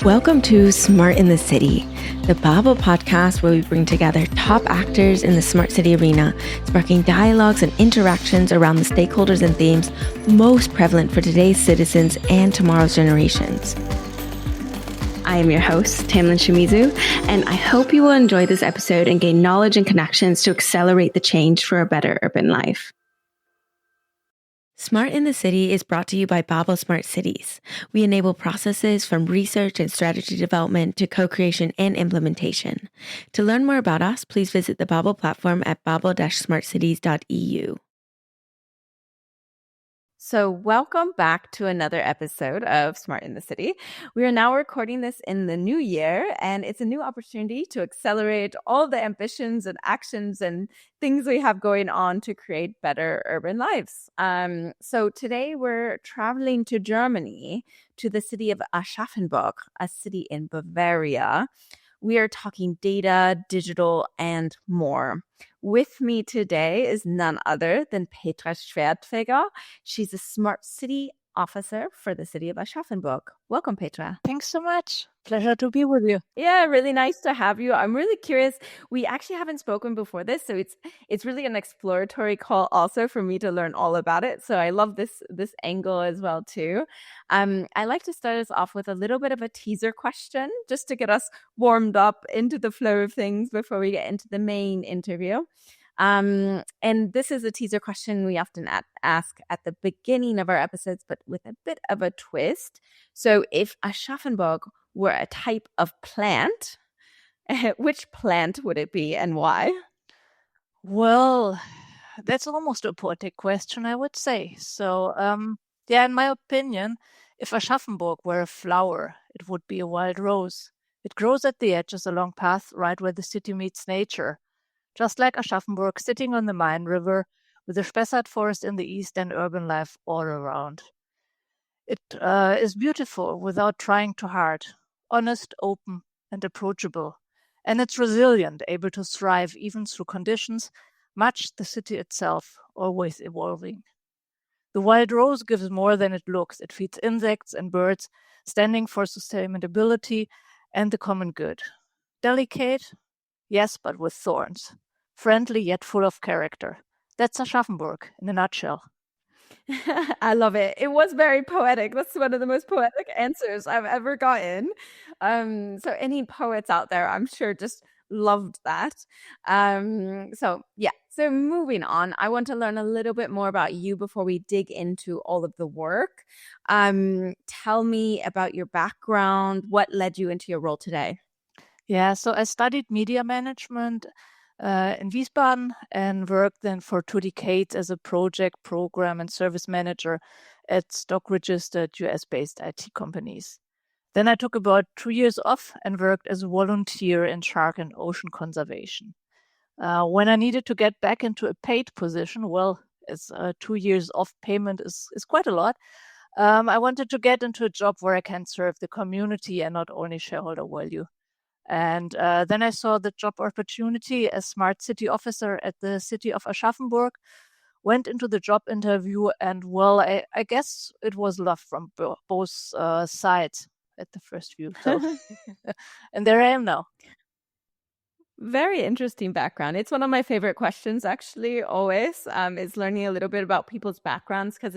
Welcome to Smart in the City, the Babel podcast where we bring together top actors in the smart city arena, sparking dialogues and interactions around the stakeholders and themes most prevalent for today's citizens and tomorrow's generations. I am your host, Tamlin Shimizu, and I hope you will enjoy this episode and gain knowledge and connections to accelerate the change for a better urban life. Smart in the City is brought to you by Babel Smart Cities. We enable processes from research and strategy development to co-creation and implementation. To learn more about us, please visit the Babel platform at babel-smartcities.eu. So welcome back to another episode of Smart in the City. We are now recording this in the new year, and it's a new opportunity to accelerate all the ambitions and actions and things we have going on to create better urban lives. So today we're traveling to Germany, to the city of Aschaffenburg, a city in Bavaria. We are talking data, digital, and more. With me today is none other than Petra Schwertfeger. She's a smart city officer for the city of Aschaffenburg. Welcome, Petra. Thanks so much. Pleasure to be with you. Yeah, really nice to have you. I'm really curious. We actually haven't spoken before this, so it's really an exploratory call also for me to learn all about it. So I love this angle as well too. I like to start us off with a little bit of a teaser question, just to get us warmed up into the flow of things before we get into the main interview. And this is a teaser question we often ask at the beginning of our episodes, but with a bit of a twist. So if Aschaffenburg were a type of plant, which plant would it be and why? Well, that's almost a poetic question, I would say. So, in my opinion, if Aschaffenburg were a flower, it would be a wild rose. It grows at the edges along paths right where the city meets nature. Just like Aschaffenburg sitting on the Main River with the Spessart forest in the east and urban life all around. It is beautiful without trying too hard, honest, open, and approachable. And it's resilient, able to thrive even through conditions, much the city itself, always evolving. The wild rose gives more than it looks. It feeds insects and birds, standing for sustainability and the common good. Delicate? Yes, but with thorns. Friendly yet full of character. That's Aschaffenburg in a nutshell. I love it. It was very poetic. That's one of the most poetic answers I've ever gotten. So any poets out there, I'm sure, just loved that. So moving on, I want to learn a little bit more about you before we dig into all of the work. Tell me about your background. What led you into your role today? Yeah, so I studied media management in Wiesbaden and worked then for 2 decades as a project, program, and service manager at stock-registered US-based IT companies. Then I took about 2 years off and worked as a volunteer in shark and ocean conservation. When I needed to get back into a paid position, as 2 years off payment is quite a lot, I wanted to get into a job where I can serve the community and not only shareholder value. And then I saw the job opportunity as smart city officer at the city of Aschaffenburg, went into the job interview, and I guess it was love from both sides at the first view. So, and there I am now. Very interesting background. It's one of my favorite questions, actually, always, is learning a little bit about people's backgrounds, because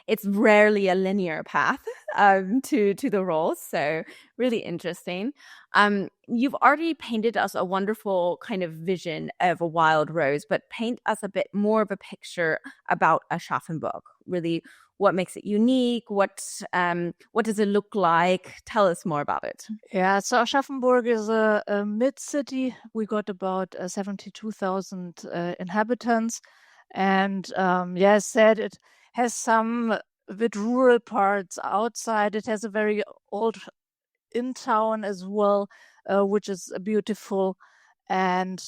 it's rarely a linear path to the roles. So really interesting. You've already painted us a wonderful kind of vision of a wild rose, but paint us a bit more of a picture about Aschaffenburg. Really, what makes it unique? What does it look like? Tell us more about it. Yeah, so Aschaffenburg is a mid-city. We got about 72,000 inhabitants. And as said, it has some bit rural parts outside. It has a very old in-town as well, which is beautiful. And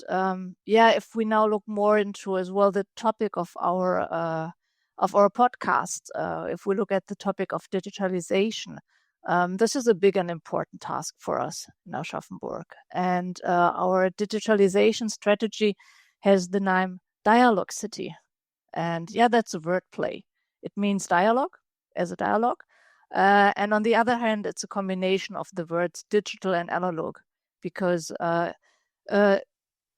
if we now look more into as well the topic of our podcast, if we look at the topic of digitalization, this is a big and important task for us in Aschaffenburg. And our digitalization strategy has the name Dialogue City. And that's a wordplay. It means dialogue as a dialogue, And on the other hand, it's a combination of the words digital and analog, because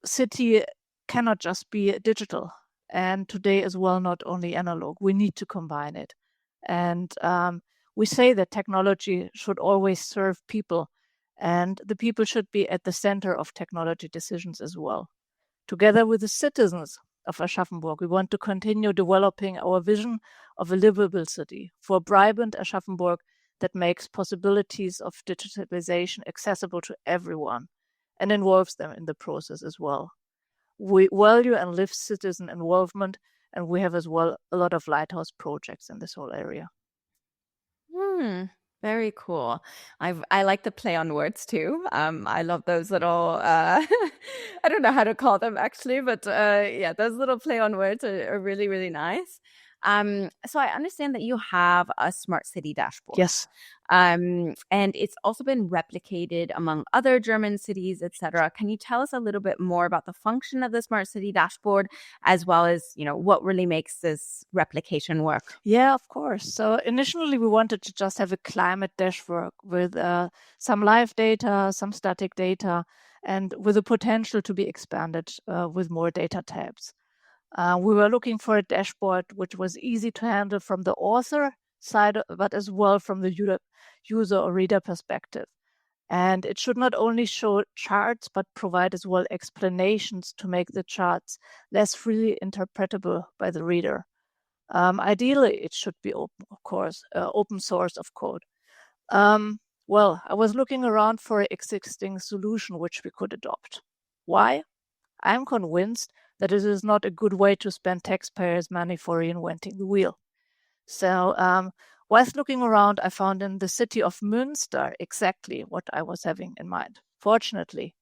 city cannot just be digital. And today as well, not only analog. We need to combine it. And we say that technology should always serve people, and the people should be at the center of technology decisions as well. Together with the citizens of Aschaffenburg, we want to continue developing our vision of a livable city for a vibrant Aschaffenburg that makes possibilities of digitalization accessible to everyone and involves them in the process as well. We value and live citizen involvement, and we have as well a lot of lighthouse projects in this whole area. Very cool. I like the play on words too. I love those little I don't know how to call them actually, but yeah, those little play on words are really, really nice. So I understand that you have a smart city dashboard. Yes. And it's also been replicated among other German cities, etc. Can you tell us a little bit more about the function of the smart city dashboard, as well as, what really makes this replication work? Yeah, of course. So initially we wanted to just have a climate dashboard with some live data, some static data, and with the potential to be expanded with more data types. We were looking for a dashboard which was easy to handle from the author side, but as well from the user or reader perspective. And it should not only show charts, but provide as well explanations to make the charts less freely interpretable by the reader. Ideally, it should be open, of course, open source of code. Well, I was looking around for an existing solution which we could adopt. Why? I'm convinced that it is not a good way to spend taxpayers' money for reinventing the wheel. So whilst looking around, I found in the city of Münster exactly what I was having in mind. Fortunately,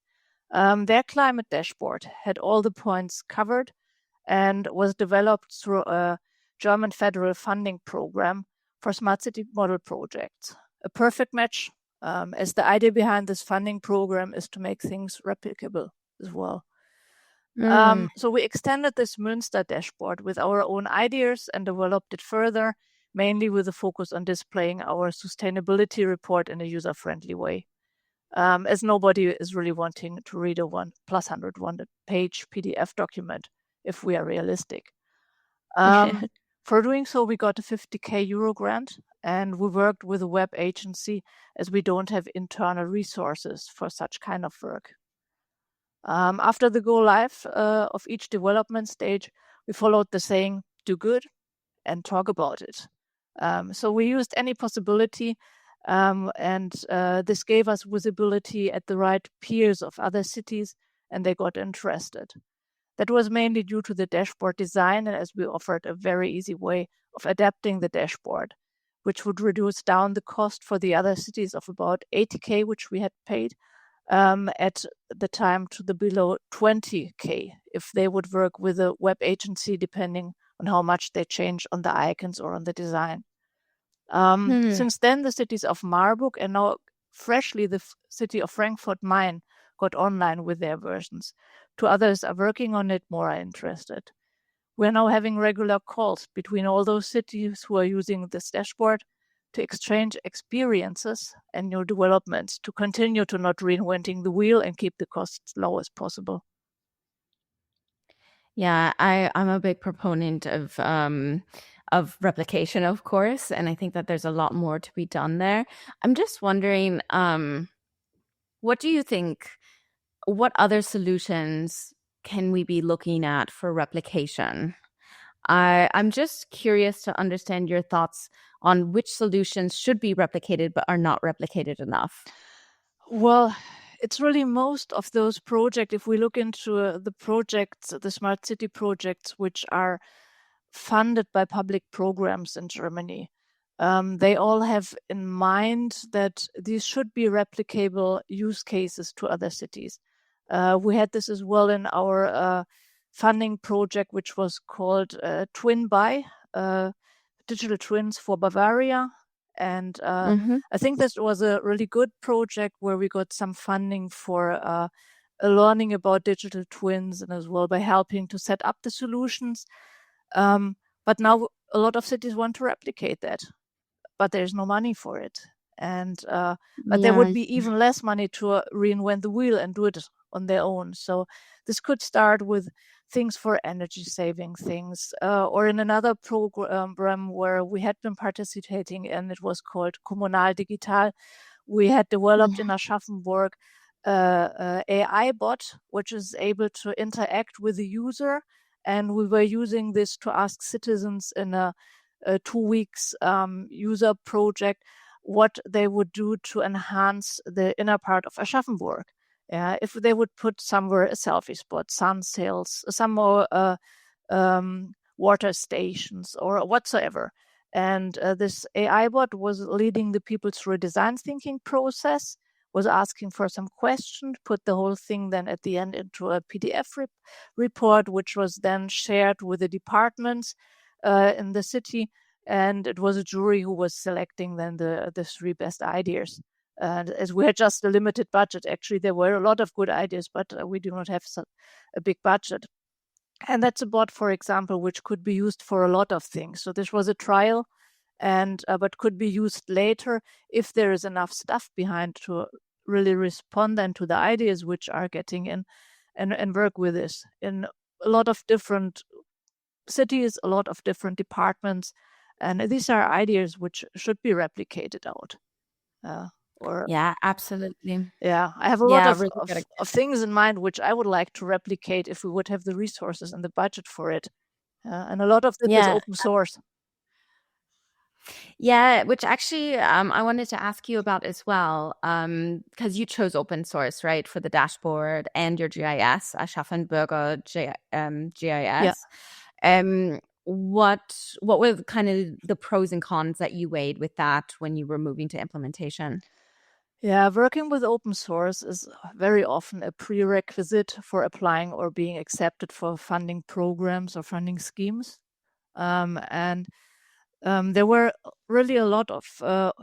their climate dashboard had all the points covered and was developed through a German federal funding program for smart city model projects. A perfect match, as the idea behind this funding program is to make things replicable as well. So we extended this Münster dashboard with our own ideas and developed it further, mainly with a focus on displaying our sustainability report in a user-friendly way, as nobody is really wanting to read a 100-page PDF document, if we are realistic. For doing so, we got a 50k euro grant, and we worked with a web agency as we don't have internal resources for such kind of work. After the go live of each development stage, we followed the saying, do good and talk about it. So we used any possibility, and this gave us visibility at the right peers of other cities, and they got interested. That was mainly due to the dashboard design, and as we offered a very easy way of adapting the dashboard, which would reduce down the cost for the other cities of about 80k, which we had paid at the time, to the below 20k if they would work with a web agency, depending on how much they change on the icons or on the design. Since then, the cities of Marburg and now freshly the city of Frankfurt-Main got online with their versions. Two others are working on it, more are interested. We're now having regular calls between all those cities who are using this dashboard to exchange experiences and new developments to continue to not reinventing the wheel and keep the costs low as possible. Yeah, I'm a big proponent of replication, of course, and I think that there's a lot more to be done there. I'm just wondering, what do you think? What other solutions can we be looking at for replication? I'm just curious to understand your thoughts on which solutions should be replicated but are not replicated enough. Well, it's really most of those projects. If we look into the projects, the smart city projects, which are funded by public programs in Germany, they all have in mind that these should be replicable use cases to other cities. We had this as well in our funding project, which was called Twin by Digital Twins for Bavaria. And I think this was a really good project where we got some funding for learning about digital twins, and as well by helping to set up the solutions. But now a lot of cities want to replicate that. but there's no money for it. And but there would be even less money to reinvent the wheel and do it on their own. So this could start with things for energy saving things, or in another program where we had been participating in, it was called Kommunal Digital. We had developed in Aschaffenburg AI bot, which is able to interact with the user. And we were using this to ask citizens in a 2 weeks user project what they would do to enhance the inner part of Aschaffenburg. If they would put somewhere a selfie spot, sun sails, some more water stations or whatsoever. And this AI bot was leading the people through a design thinking process, was asking for some questions, put the whole thing then at the end into a PDF report, which was then shared with the departments in the city. And it was a jury who was selecting then the 3 best ideas. And as we had just a limited budget, actually, there were a lot of good ideas, but we do not have a big budget. And that's a bot, for example, which could be used for a lot of things. So this was a trial, and but could be used later if there is enough stuff behind to really respond then to the ideas which are getting in and work with this in a lot of different cities, a lot of different departments. And these are ideas which should be replicated out. Yeah, absolutely. Yeah, I have a lot of things in mind which I would like to replicate if we would have the resources and the budget for it. And a lot of this is open source. Yeah, which actually I wanted to ask you about as well, because you chose open source, right, for the dashboard and your GIS, AschaffenBürgerGIS. Yeah. What were kind of the pros and cons that you weighed with that when you were moving to implementation? Yeah, working with open source is very often a prerequisite for applying or being accepted for funding programs or funding schemes. There were really a lot of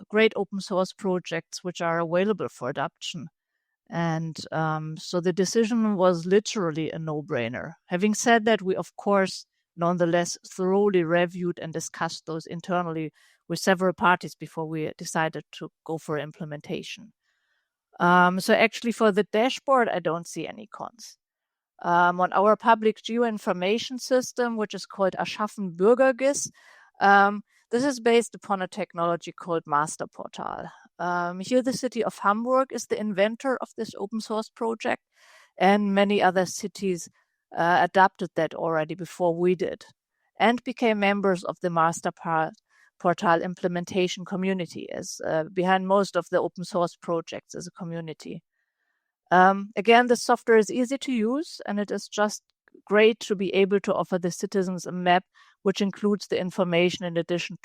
great open source projects which are available for adoption. And so the decision was literally a no-brainer. Having said that, we, of course, nonetheless thoroughly reviewed and discussed those internally with several parties before we decided to go for implementation. So actually for the dashboard, I don't see any cons. On our public geoinformation system, which is called AschaffenBürgerGIS, this is based upon a technology called Master Portal. Here, the city of Hamburg is the inventor of this open source project, and many other cities adopted that already before we did and became members of the Master Portal implementation community, as behind most of the open source projects is a community. Again, the software is easy to use, and it is just great to be able to offer the citizens a map which includes the information in addition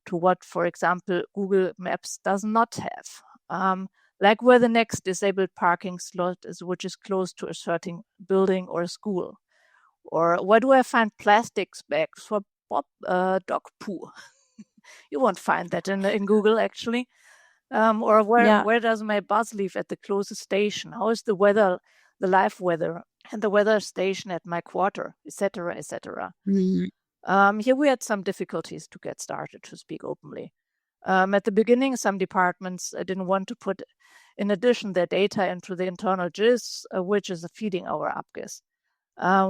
to what, for example, Google Maps does not have. Like where the next disabled parking slot is, which is close to a certain building or a school. Or where do I find plastics bags for dog poo? You won't find that in Google, actually. Or where does my bus leave at the closest station? How is the weather, the live weather, and the weather station at my quarter, etc., etc. Here we had some difficulties to get started, to speak openly. At the beginning, some departments didn't want to put, in addition, their data into the internal GIS, which is feeding our AppGIS.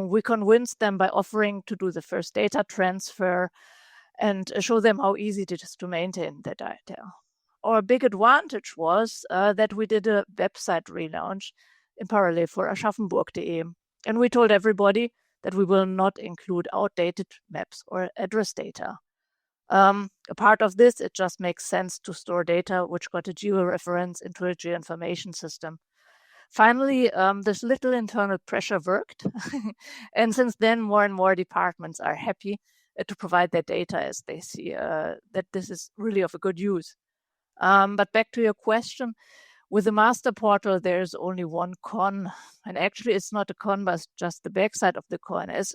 We convinced them by offering to do the first data transfer and show them how easy it is to maintain the data. Our big advantage was that we did a website relaunch in parallel for Aschaffenburg.de. And we told everybody that we will not include outdated maps or address data. A part of this, it just makes sense to store data which got a geo-reference into a geoinformation system. Finally, this little internal pressure worked. And since then, more and more departments are happy to provide their data as they see that this is really of a good use. But back to your question, with the master portal, there is only one con. And actually, it's not a con, but just the backside of the coin. As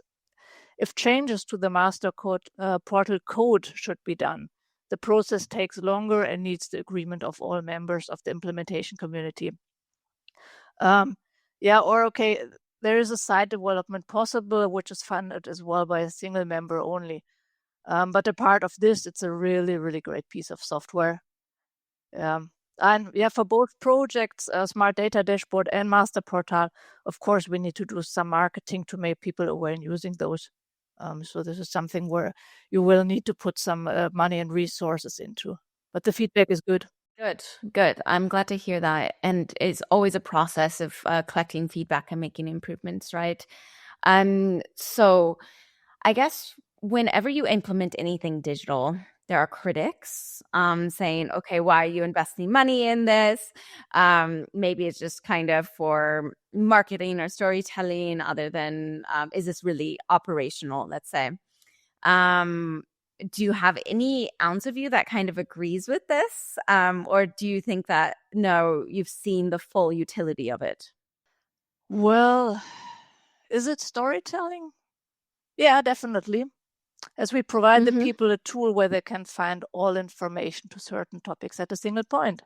if changes to the master portal code should be done, the process takes longer and needs the agreement of all members of the implementation community. There is a side development possible, which is funded as well by a single member only. But a part of this, it's a really, really great piece of software. And for both projects, Smart Data Dashboard and Master Portal, of course, we need to do some marketing to make people aware in using those. So this is something where you will need to put some money and resources into. But the feedback is good. Good. I'm glad to hear that. And it's always a process of collecting feedback and making improvements, right? So I guess whenever you implement anything digital, there are critics saying, okay, why are you investing money in this? Maybe it's just kind of for marketing or storytelling other than, is this really operational, let's say? Do you have any ounce of you that kind of agrees with this? Or do you think that, no, you've seen the full utility of it? Well, is it storytelling? Yeah, definitely. As we provide the people a tool where they can find all information to certain topics at a single point,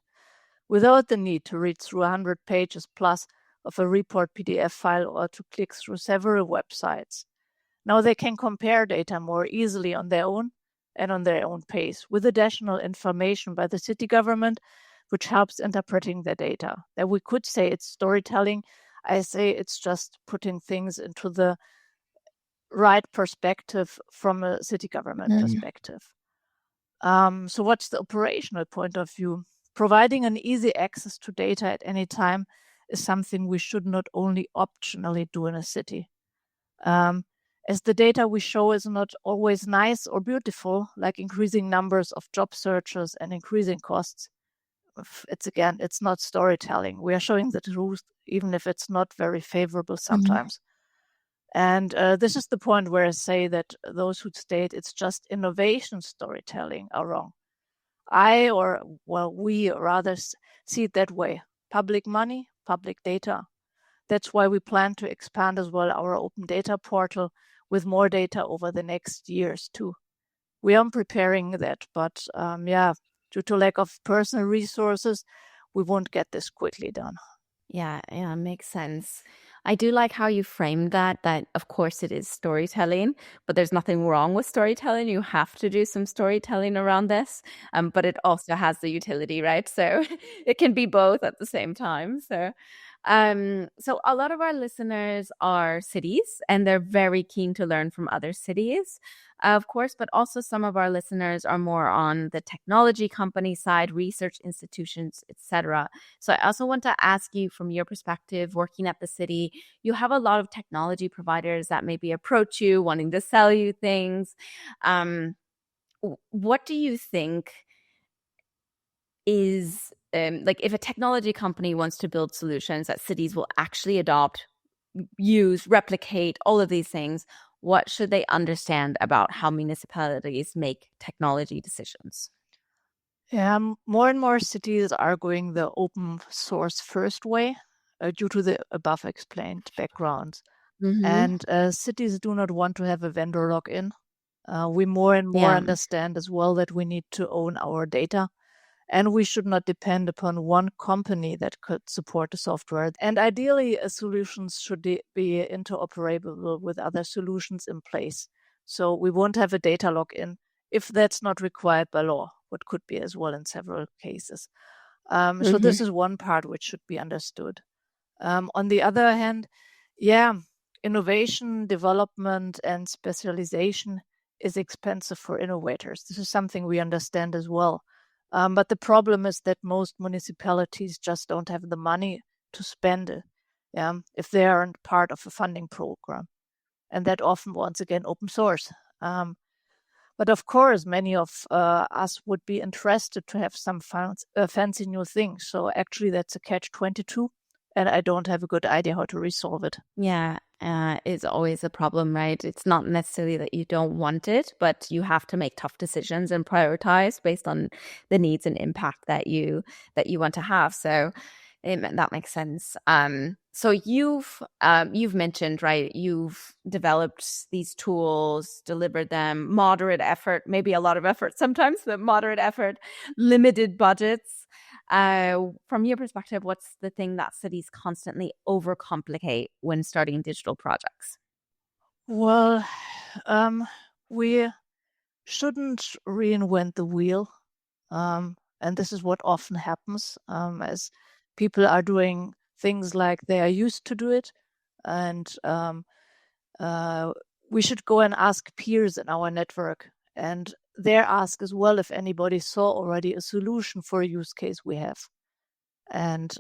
without the need to read through 100 pages plus of a report PDF file or to click through several websites. Now they can compare data more easily on their own and on their own pace with additional information by the city government, which helps interpreting the data. That we could say it's storytelling. I say it's just putting things into the right perspective from a city government perspective. So what's the operational point of view? Providing an easy access to data at any time is something we should not only optionally do in a city. As the data we show is not always nice or beautiful, like increasing numbers of job searches and increasing costs, it's not storytelling. We are showing the truth, even if it's not very favorable sometimes. And this is the point where I say that those who state it's just innovation storytelling are wrong. We rather see it that way. Public money, public data. That's why we plan to expand as well our open data portal with more data over the next years too. We are preparing that, but due to lack of personal resources, we won't get this quickly done. Yeah, makes sense. I do like how you framed that of course it is storytelling, but there's nothing wrong with storytelling. You have to do some storytelling around this, but it also has the utility, right? So it can be both at the same time. So a lot of our listeners are cities and they're very keen to learn from other cities, of course, but also some of our listeners are more on the technology company side, research institutions, etc. So I also want to ask you from your perspective, working at the city, you have a lot of technology providers that maybe approach you wanting to sell you things. What do you think is if a technology company wants to build solutions that cities will actually adopt, use, replicate, all of these things, what should they understand about how municipalities make technology decisions? Yeah, more and more cities are going the open source first way due to the above explained backgrounds. And cities do not want to have a vendor login. We more and more understand as well that we need to own our data. And we should not depend upon one company that could support the software. And ideally, solutions should be interoperable with other solutions in place. So we won't have a data login if that's not required by law, what could be as well in several cases. So this is one part which should be understood. On the other hand, innovation, development, and specialization is expensive for innovators. This is something we understand as well. But the problem is that most municipalities just don't have the money to spend it if they aren't part of a funding program. And that often, once again, open source. But of course, many of us would be interested to have some fancy new things. So actually, that's a catch-22, and I don't have a good idea how to resolve it. Yeah, it's always a problem, right? It's not necessarily that you don't want it, but you have to make tough decisions and prioritize based on the needs and impact that you want to have. So that makes sense. So you've mentioned, right? You've developed these tools, delivered them, moderate effort, maybe a lot of effort sometimes, but moderate effort, limited budgets. From your perspective, what's the thing that cities constantly overcomplicate when starting digital projects? Well, we shouldn't reinvent the wheel. And this is what often happens as people are doing things like they are used to do it. And we should go and ask peers in our network and their ask as well if anybody saw already a solution for a use case we have. And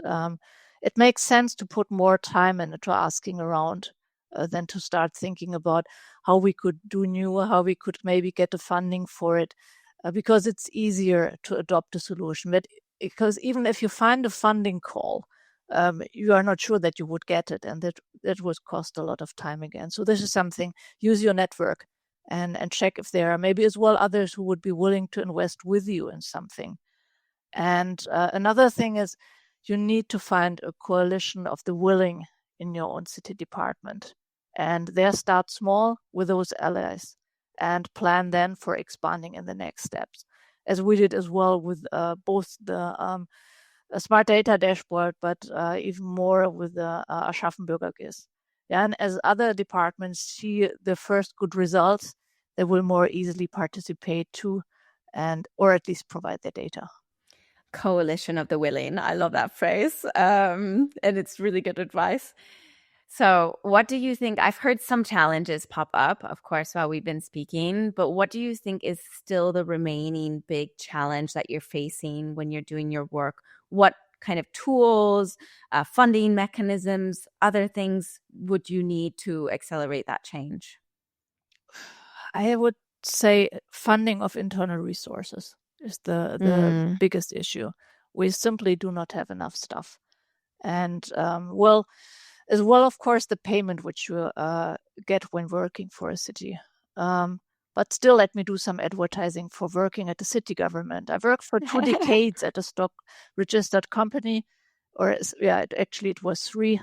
it makes sense to put more time into asking around than to start thinking about how we could do new, how we could maybe get the funding for it, because it's easier to adopt a solution. But because even if you find a funding call, you are not sure that you would get it, and that would cost a lot of time again. So this is something, use your network and check if there are maybe as well others who would be willing to invest with you in something. And another thing is you need to find a coalition of the willing in your own city department. And there start small with those allies and plan then for expanding in the next steps, as we did as well with both the smart data dashboard, but even more with the AschaffenBürgerGIS. Yeah, and as other departments see the first good results, they will more easily participate too, or at least provide their data. Coalition of the willing. I love that phrase. And it's really good advice. So what do you think? I've heard some challenges pop up, of course, while we've been speaking, but what do you think is still the remaining big challenge that you're facing when you're doing your work? What kind of tools, funding mechanisms, other things would you need to accelerate that change? I would say funding of internal resources is the biggest issue. We simply do not have enough staff. And as well, of course, the payment which you get when working for a city. But still, let me do some advertising for working at the city government. I worked for 2 decades at a stock registered company, actually it was 3.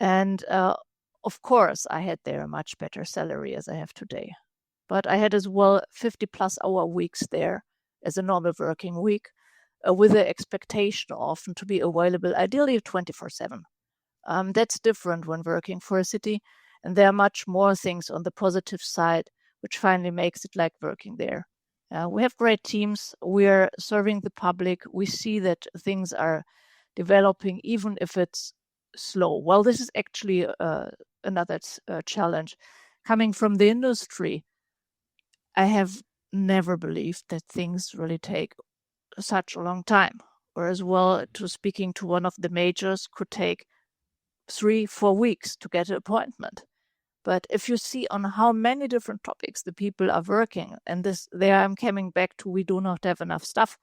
And of course, I had there a much better salary as I have today. But I had as well 50 plus hour weeks there as a normal working week, with the expectation often to be available ideally 24/7. That's different when working for a city, and there are much more things on the positive side, which finally makes it like working there. We have great teams. We are serving the public. We see that things are developing, even if it's slow. Well, this is actually another challenge. Coming from the industry, I have never believed that things really take such a long time. Or as well, to speaking to one of the majors could take 3-4 weeks to get an appointment. But if you see on how many different topics the people are working, and there I'm coming back to, we do not have enough staff.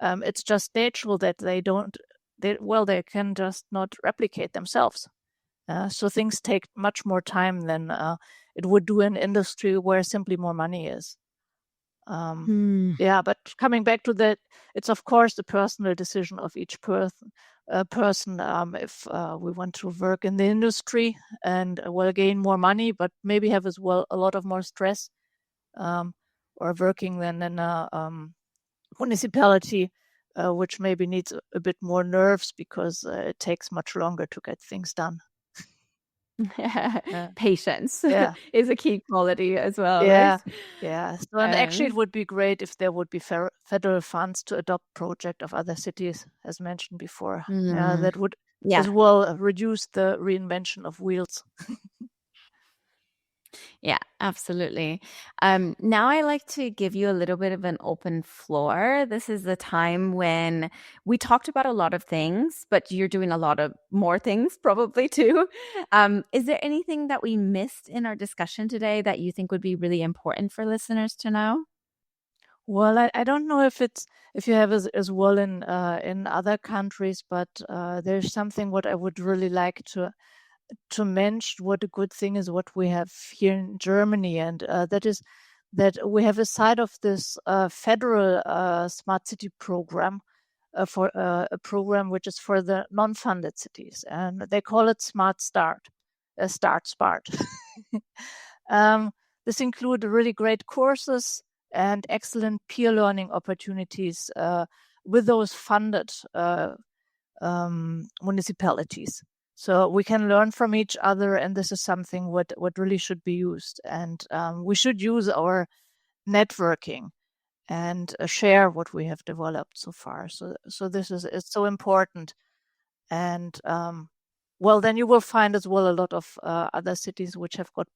It's just natural that they can just not replicate themselves. So things take much more time than it would do in industry where simply more money is. Yeah, but coming back to that, it's of course the personal decision of each person. If we want to work in the industry and gain more money, but maybe have as well a lot of more stress, or working then in a municipality, which maybe needs a bit more nerves because it takes much longer to get things done. Patience is a key quality as well. Yeah, right? yeah. So, and actually, it would be great if there would be federal funds to adopt projects of other cities, as mentioned before. That would as well reduce the reinvention of wheels. Yeah, absolutely. Now I like to give you a little bit of an open floor. This is the time when we talked about a lot of things, but you're doing a lot of more things probably too. Is there anything that we missed in our discussion today that you think would be really important for listeners to know? Well, I don't know if you have as well in other countries, but there's something what I would really like to mention. What a good thing is what we have here in Germany, and that is that we have a side of this federal smart city program, for a program which is for the non-funded cities, and they call it Smart Start, Start Smart. This includes really great courses and excellent peer learning opportunities with those funded municipalities. So we can learn from each other, and this is something what really should be used. And we should use our networking and share what we have developed so far. So this is it's so important. And well, then you will find as well a lot of other cities which have got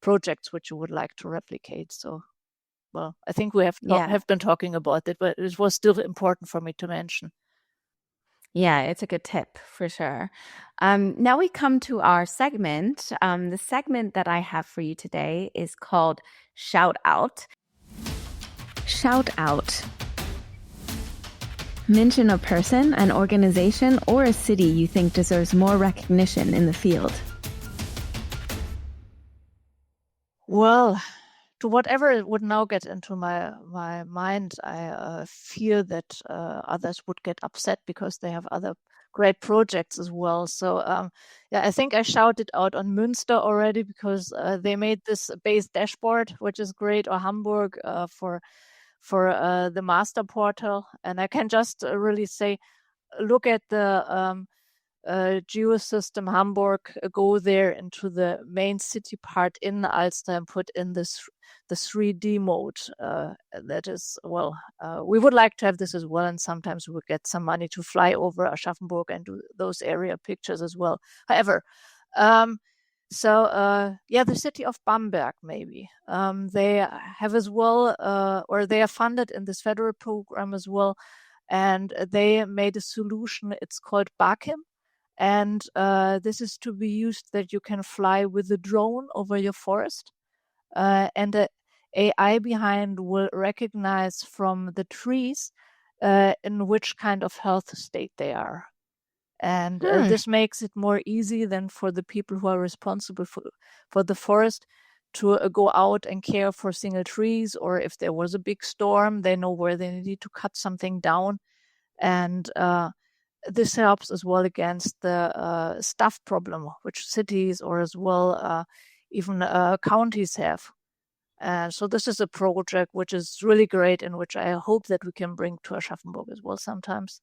projects which you would like to replicate. So, well, I think we have been talking about it, but it was still important for me to mention. Yeah, it's a good tip for sure. Now we come to our segment. The segment that I have for you today is called Shout Out. Shout out. Mention a person, an organization, or a city you think deserves more recognition in the field. Well, to whatever it would now get into my mind, I fear that others would get upset because they have other great projects as well. So yeah, I think I shouted out on Münster already because they made this base dashboard, which is great, or Hamburg for the master portal. And I can just really say, look at the Geosystem Hamburg, go there into the main city part in Alster and put in the 3D mode. That is, well, we would like to have this as well, and sometimes we would get some money to fly over Aschaffenburg and do those area pictures as well. However, so the city of Bamberg, maybe. They have as well, or they are funded in this federal program as well, and they made a solution. It's called Bakim. And this is to be used that you can fly with a drone over your forest. And the AI behind will recognize from the trees in which kind of health state they are. And this makes it more easy than for the people who are responsible for the forest to go out and care for single trees, or if there was a big storm, they know where they need to cut something down. And this helps as well against the staff problem, which cities or as well even counties have. So this is a project which is really great and which I hope that we can bring to Aschaffenburg as well sometimes.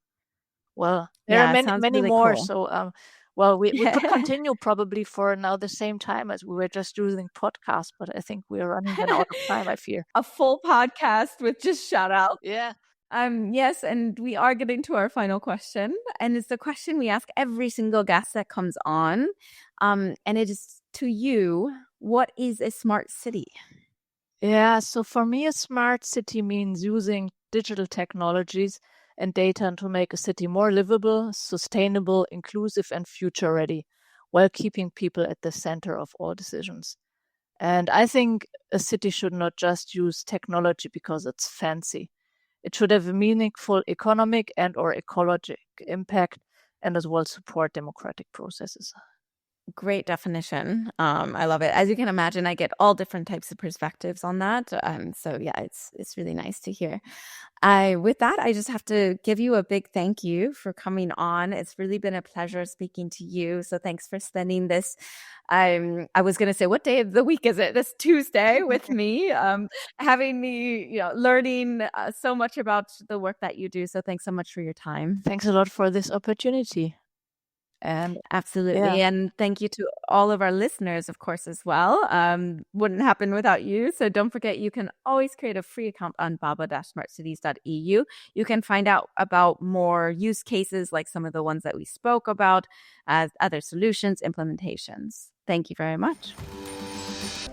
Well, there are many really more. cool. So, well, we could continue probably for now the same time as we were just using podcasts, but I think we're running out of time, I fear. A full podcast with just shout out. Yeah. Yes, and we are getting to our final question, and it's the question we ask every single guest that comes on, and it is to you: what is a smart city? Yeah, so for me, a smart city means using digital technologies and data to make a city more livable, sustainable, inclusive, and future ready, while keeping people at the center of all decisions. And I think a city should not just use technology because it's fancy. It should have a meaningful economic and or ecologic impact, and as well support democratic processes. Great definition. I love it. As you can imagine, I get all different types of perspectives on that. So yeah, it's really nice to hear. With that, I just have to give you a big thank you for coming on. It's really been a pleasure speaking to you. So thanks for spending this. I was going to say, what day of the week is it? This Tuesday with me, having me, learning so much about the work that you do. So thanks so much for your time. Thanks a lot for this opportunity. And absolutely. Yeah. And thank you to all of our listeners, of course, as well. Wouldn't happen without you. So don't forget, you can always create a free account on baba-smartcities.eu. You can find out about more use cases like some of the ones that we spoke about, as other solutions, implementations. Thank you very much.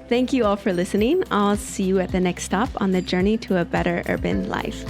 Thank you all for listening. I'll see you at the next stop on the journey to a better urban life.